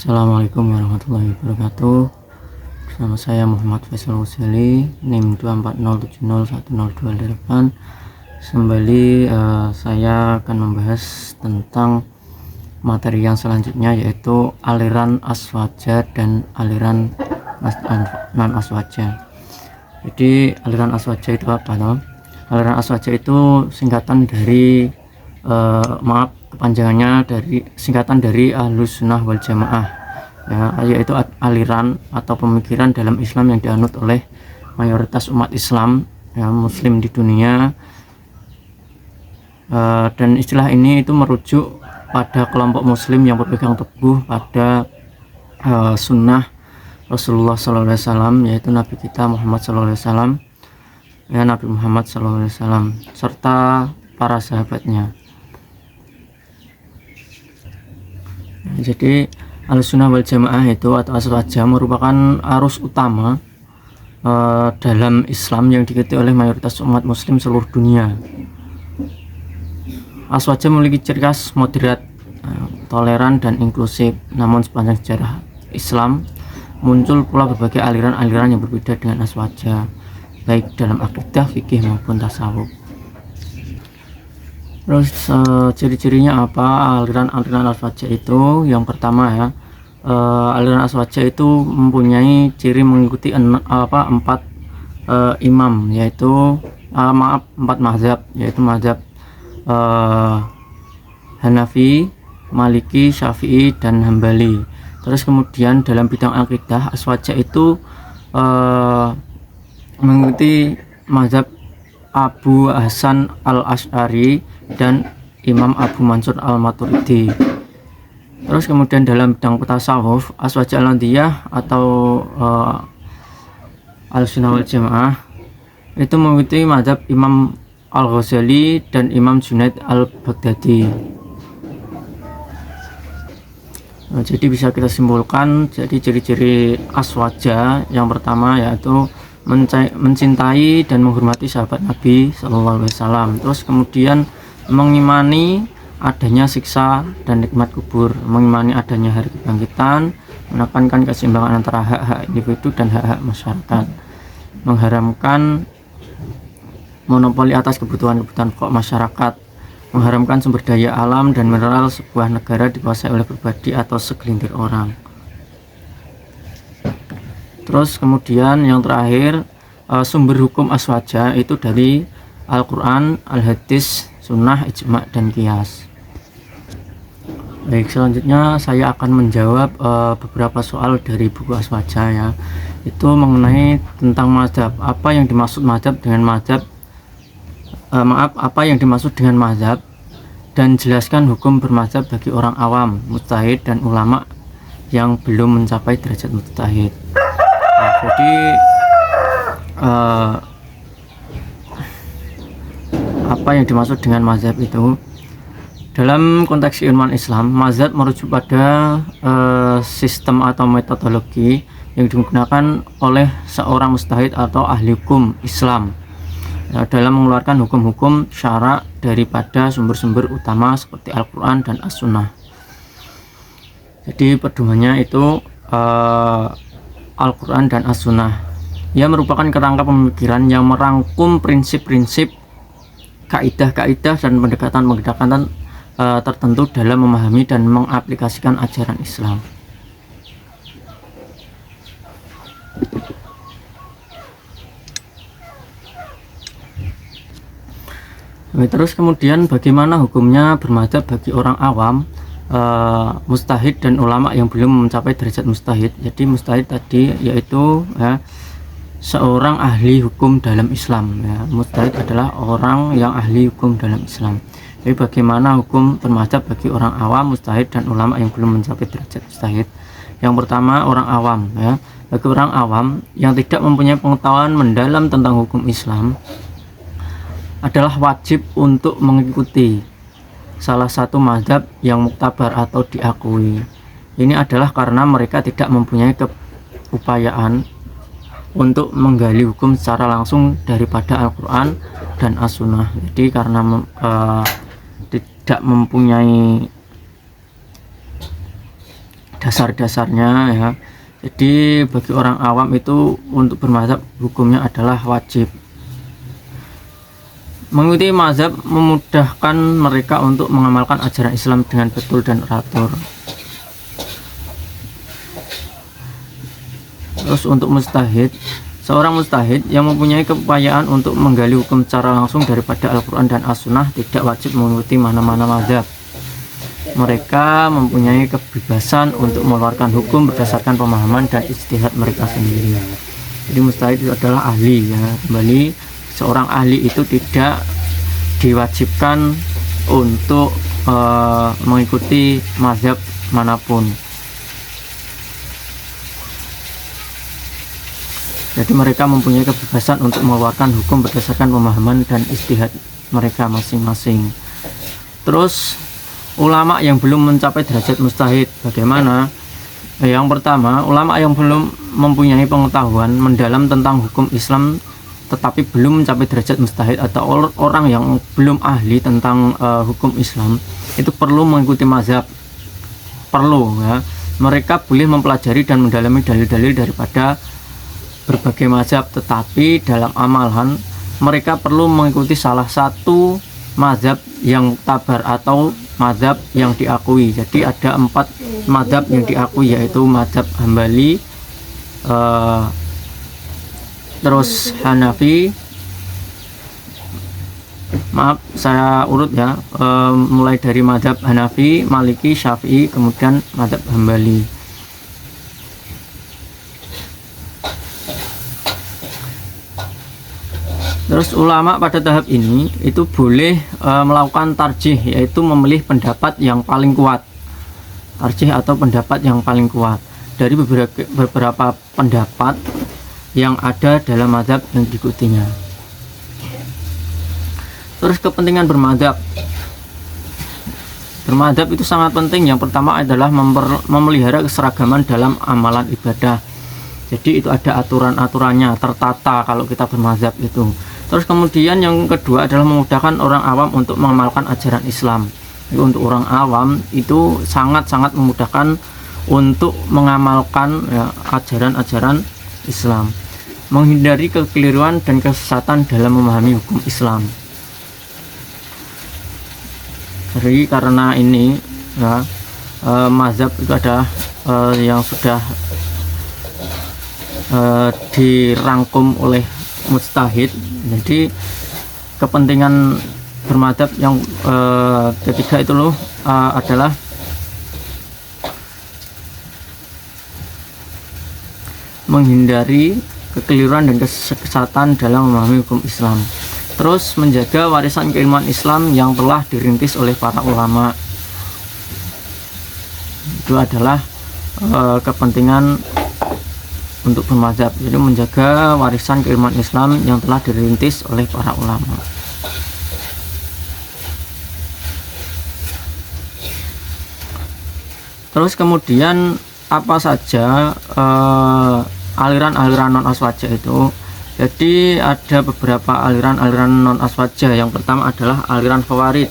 Assalamualaikum warahmatullahi wabarakatuh. Bersama saya Muhammad Faisal Huseli, NIM 240701028. Kembali saya akan membahas tentang materi yang selanjutnya, yaitu aliran aswaja dan aliran non aswaja. Jadi aliran aswaja itu apa toh? Aliran aswaja itu singkatan dari kepanjangannya dari singkatan dari Ahlus Sunnah wal Jamaah, ya, yaitu aliran atau pemikiran dalam Islam yang dianut oleh mayoritas umat Islam, ya, Muslim di dunia. Dan istilah ini itu merujuk pada kelompok Muslim yang berpegang teguh pada sunnah Rasulullah SAW, yaitu Nabi kita Muhammad SAW, ya, Nabi Muhammad SAW serta para sahabatnya. Jadi Ahlussunnah wal Jamaah itu atau aswaja merupakan arus utama dalam Islam yang diikuti oleh mayoritas umat Muslim seluruh dunia. Aswaja memiliki ciri khas moderat, toleran dan inklusif. Namun sepanjang sejarah Islam muncul pula berbagai aliran-aliran yang berbeda dengan aswaja, baik dalam akidah, fikih maupun tasawuf. Terus ciri-cirinya apa aliran-aliran aswaja itu? Yang pertama, ya, aliran aswaja itu mempunyai ciri mengikuti empat imam, yaitu empat mazhab, yaitu mazhab Hanafi, Maliki, Syafi'i dan Hambali. Terus kemudian dalam bidang akidah, aswaja itu mengikuti mazhab Abu Hasan al-Asy'ari dan Imam Abu Mansur al-Maturidi. Terus kemudian dalam bidang tasawuf, aswaja al-Nadiyah atau Ahlussunnah wal Jamaah itu mengikuti mazhab Imam Al-Ghazali dan Imam Junaid al-Baghdadi. Jadi bisa kita simpulkan, jadi ciri-ciri aswaja yang pertama yaitu mencintai dan menghormati sahabat Nabi Sallallahu Alaihi Wasallam. Terus kemudian mengimani adanya siksa dan nikmat kubur, mengimani adanya hari kebangkitan, menekankan keseimbangan antara hak-hak individu dan hak-hak masyarakat, mengharamkan monopoli atas kebutuhan-kebutuhan pokok masyarakat, mengharamkan sumber daya alam dan mineral sebuah negara dikuasai oleh pribadi atau segelintir orang. Terus kemudian yang terakhir, sumber hukum aswaja itu dari Al-Quran, Al-Hadis, Sunnah, Ijma' dan Qiyas. Baik, selanjutnya saya akan menjawab beberapa soal dari buku aswaja, ya, itu mengenai tentang mazhab. Apa yang dimaksud mazhab dengan mazhab? Apa yang dimaksud dengan mazhab, dan jelaskan hukum bermazhab bagi orang awam, mujtahid dan ulama yang belum mencapai derajat mujtahid. Jadi apa yang dimaksud dengan mazhab itu? Dalam konteks keilmuan Islam, mazhab merujuk pada sistem atau metodologi yang digunakan oleh seorang mujtahid atau ahli hukum Islam, ya, dalam mengeluarkan hukum-hukum syara daripada sumber-sumber utama seperti Al-Quran dan As-Sunnah. Jadi pedomannya itu Al-Quran dan As-Sunnah. Ia merupakan kerangka pemikiran yang merangkum prinsip-prinsip, kaidah-kaidah dan pendekatan-pendekatan tertentu dalam memahami dan mengaplikasikan ajaran Islam. Terus kemudian bagaimana hukumnya bermadzhab bagi orang awam, mujtahid dan ulama yang belum mencapai derajat mujtahid. Jadi mujtahid tadi yaitu, ya, seorang ahli hukum dalam Islam, ya. Mujtahid adalah orang yang ahli hukum dalam Islam. Jadi bagaimana hukum bermadzhab bagi orang awam, mujtahid dan ulama yang belum mencapai derajat mujtahid? Yang pertama, orang awam, ya. Bagi orang awam yang tidak mempunyai pengetahuan mendalam tentang hukum Islam adalah wajib untuk mengikuti salah satu mazhab yang muktabar atau diakui. Ini adalah karena mereka tidak mempunyai keupayaan untuk menggali hukum secara langsung daripada Al-Quran dan As-Sunnah. Jadi karena tidak mempunyai dasar-dasarnya ya. Jadi bagi orang awam itu untuk bermazhab hukumnya adalah wajib. Mengikuti mazhab memudahkan mereka untuk mengamalkan ajaran Islam dengan betul dan teratur. Terus untuk mustahid, seorang mustahid yang mempunyai keupayaan untuk menggali hukum secara langsung daripada Al-Quran dan As-Sunnah tidak wajib mengikuti mana-mana mazhab. Mereka mempunyai kebebasan untuk mengeluarkan hukum berdasarkan pemahaman dan ijtihad mereka sendiri. Jadi mustahid itu adalah ahli ya. Kembali, seorang ahli itu tidak diwajibkan untuk mengikuti mazhab manapun. Jadi mereka mempunyai kebebasan untuk mengeluarkan hukum berdasarkan pemahaman dan ijtihad mereka masing-masing. Terus ulama yang belum mencapai derajat mustahid bagaimana? Yang pertama, ulama yang belum mempunyai pengetahuan mendalam tentang hukum Islam tetapi belum mencapai derajat mustahid, atau orang yang belum ahli tentang hukum Islam itu perlu mengikuti mazhab. Perlu ya. Mereka boleh mempelajari dan mendalami dalil-dalil daripada berbagai mazhab, tetapi dalam amalan mereka perlu mengikuti salah satu mazhab yang tabar atau mazhab yang diakui. Jadi ada 4 mazhab yang diakui, yaitu mazhab Hambali, terus Hanafi, maaf saya urut ya, mulai dari mazhab Hanafi, Maliki, Syafi'i, kemudian mazhab Hambali. Terus ulama pada tahap ini itu boleh melakukan tarjih, yaitu memilih pendapat yang paling kuat. Tarjih atau pendapat yang paling kuat dari beberapa pendapat yang ada dalam mazhab yang diikutinya. Terus kepentingan bermadzhab. Bermadzhab itu sangat penting. Yang pertama adalah memelihara keseragaman dalam amalan ibadah. Jadi itu ada aturan-aturannya, tertata kalau kita bermadzhab itu. Terus kemudian yang kedua adalah memudahkan orang awam untuk mengamalkan ajaran Islam. Jadi untuk orang awam itu sangat-sangat memudahkan untuk mengamalkan ya, ajaran-ajaran Islam. Menghindari kekeliruan dan kesesatan dalam memahami hukum Islam. Jadi karena ini ya, mazhab itu adalah yang sudah dirangkum oleh mujtahid. Jadi kepentingan bermadzhab yang ketiga itu loh adalah menghindari kekeliruan dan kesesatan dalam memahami hukum Islam. Terus menjaga warisan keilmuan Islam yang telah dirintis oleh para ulama. Itu adalah kepentingan untuk bermadzhab. Jadi menjaga warisan keilmuan Islam yang telah dirintis oleh para ulama. Terus kemudian apa saja aliran-aliran non aswaja itu? Jadi ada beberapa aliran-aliran non aswaja. Yang pertama adalah aliran Khawarij.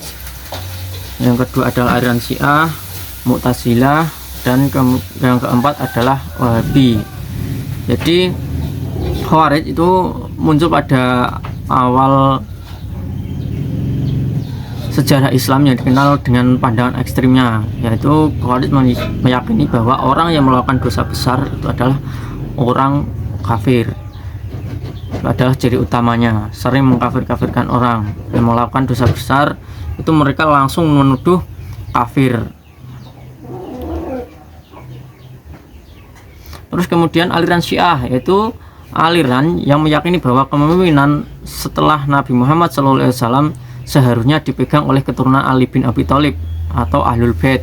Yang kedua adalah aliran Syiah, Mu'tazilah, dan yang keempat adalah Wahabi. Jadi Khawarij itu muncul pada awal sejarah Islam yang dikenal dengan pandangan ekstrimnya, yaitu Khawarij meyakini bahwa orang yang melakukan dosa besar itu adalah orang kafir. Itu adalah ciri utamanya, sering mengkafir-kafirkan orang yang melakukan dosa besar, itu mereka langsung menuduh kafir. Terus kemudian aliran Syiah, yaitu aliran yang meyakini bahwa kepemimpinan setelah Nabi Muhammad SAW seharusnya dipegang oleh keturunan Ali bin Abi Thalib atau Ahlul Bait.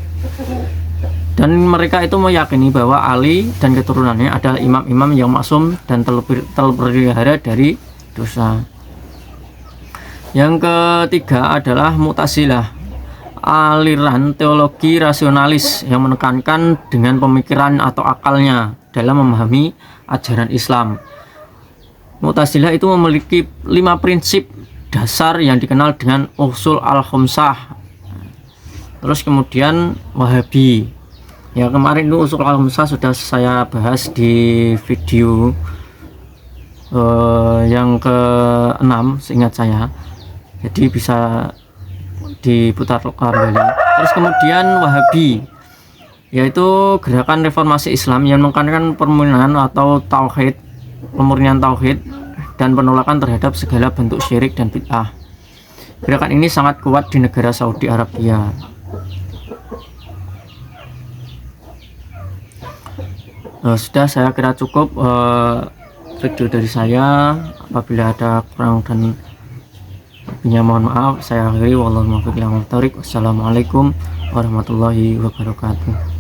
Dan mereka itu meyakini bahwa Ali dan keturunannya adalah imam-imam yang maksum dan terpelihara dari dosa. Yang ketiga adalah Mu'tazilah, aliran teologi rasionalis yang menekankan dengan pemikiran atau akalnya dalam memahami ajaran Islam. Mu'tazilah itu memiliki 5 prinsip dasar yang dikenal dengan usul al-khamsah. Terus kemudian Wahabi. Ya, kemarin itu usul al-Khamsah sudah saya bahas di video yang ke-6 seingat saya, jadi bisa diputar kembali. Terus kemudian Wahabi, yaitu gerakan reformasi Islam yang menekankan permurnian atau tauhid, pemurnian tauhid dan penolakan terhadap segala bentuk syirik dan bid'ah. Gerakan ini sangat kuat di negara Saudi Arabia. Sudah, saya kira cukup video dari saya. Apabila ada kurang dan lebihnya mohon maaf. Saya akhiri, wallahu muwaffiq ila aqwamit thoriq. Wassalamualaikum warahmatullahi wabarakatuh.